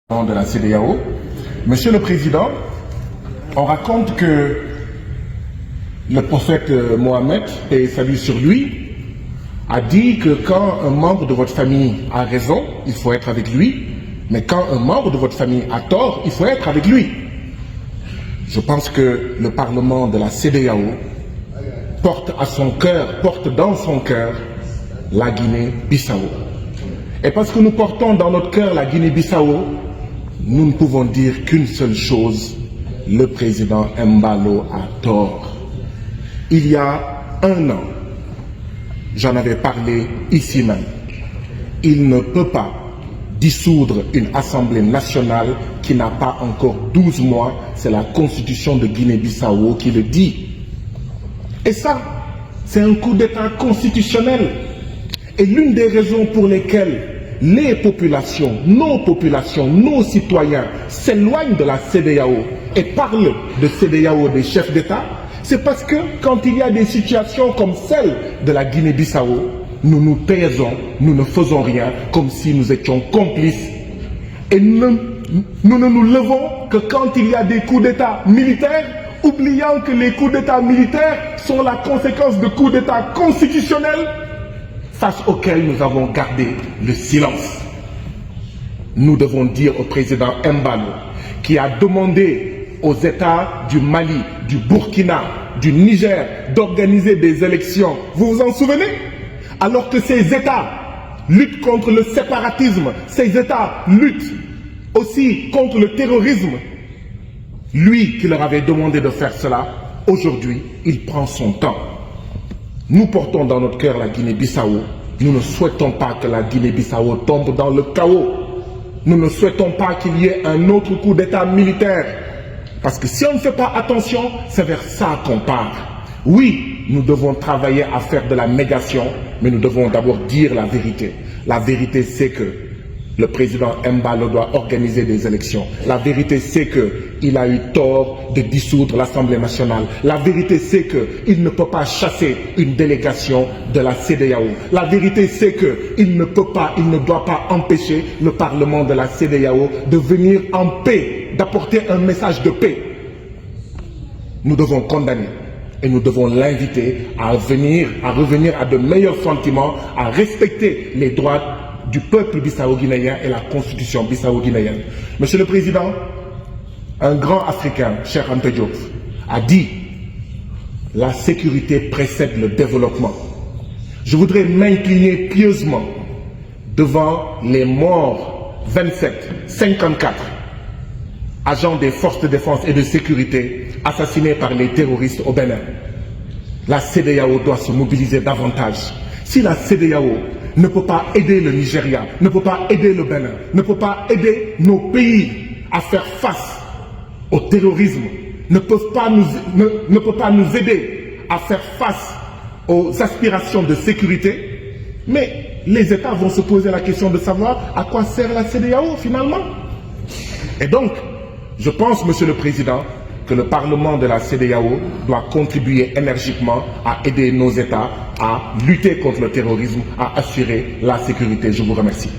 de la CEDEAO. Monsieur le Président, on raconte que le prophète Mohammed, paix et salut sur lui, a dit que quand un membre de votre famille a raison, il faut être avec lui, mais quand un membre de votre famille a tort, il faut être avec lui. Je pense que le Parlement de la CEDEAO porte dans son cœur la Guinée-Bissau. Et parce que nous portons dans notre cœur la Guinée-Bissau, nous ne pouvons dire qu'une seule chose: le président Embalo a tort. Il y a un an, j'en avais parlé ici même, il ne peut pas dissoudre une assemblée nationale qui n'a pas encore 12 mois, c'est la constitution de Guinée-Bissau qui le dit. Et ça, c'est un coup d'État constitutionnel. Et l'une des raisons pour lesquelles les populations, nos citoyens s'éloignent de la CEDEAO et parlent de CEDEAO des chefs d'État, c'est parce que quand il y a des situations comme celle de la Guinée-Bissau, nous nous taisons, nous ne faisons rien, comme si nous étions complices. Et nous ne nous levons que quand il y a des coups d'État militaires, oubliant que les coups d'État militaires sont la conséquence de coups d'État constitutionnels face auxquels nous avons gardé le silence. Nous devons dire au président Embalo, qui a demandé aux États du Mali, du Burkina, du Niger d'organiser des élections. Vous vous en souvenez? Alors que ces États luttent contre le séparatisme, ces États luttent aussi contre le terrorisme. Lui qui leur avait demandé de faire cela, aujourd'hui, il prend son temps. Nous portons dans notre cœur la Guinée-Bissau. Nous ne souhaitons pas que la Guinée-Bissau tombe dans le chaos. Nous ne souhaitons pas qu'il y ait un autre coup d'État militaire. Parce que si on ne fait pas attention, c'est vers ça qu'on part. Oui, nous devons travailler à faire de la médiation, mais nous devons d'abord dire la vérité. La vérité, c'est que le président Embalo doit organiser des élections. La vérité, c'est qu'il a eu tort de dissoudre l'Assemblée nationale. La vérité, c'est qu'il ne peut pas chasser une délégation de la CEDEAO. La vérité, c'est qu'il ne peut pas, il ne doit pas empêcher le Parlement de la CEDEAO de venir en paix, d'apporter un message de paix. Nous devons condamner et nous devons l'inviter à revenir à de meilleurs sentiments, à respecter les droits du peuple bissau-guinéen et la constitution bissau-guinéenne. Monsieur le Président, un grand Africain, Cheikh Anta Diop, a dit « La sécurité précède le développement ». Je voudrais m'incliner pieusement devant les morts 54 agents des forces de défense et de sécurité assassinés par les terroristes au Bénin. La CEDEAO doit se mobiliser davantage. Si la CEDEAO ne peut pas aider le Nigeria, ne peut pas aider le Bénin, ne peut pas aider nos pays à faire face au terrorisme, ne peut pas nous aider à faire face aux aspirations de sécurité, mais les États vont se poser la question de savoir à quoi sert la CEDEAO finalement. Et donc, je pense, Monsieur le Président, que le Parlement de la CEDEAO doit contribuer énergiquement à aider nos États à lutter contre le terrorisme, à assurer la sécurité. Je vous remercie.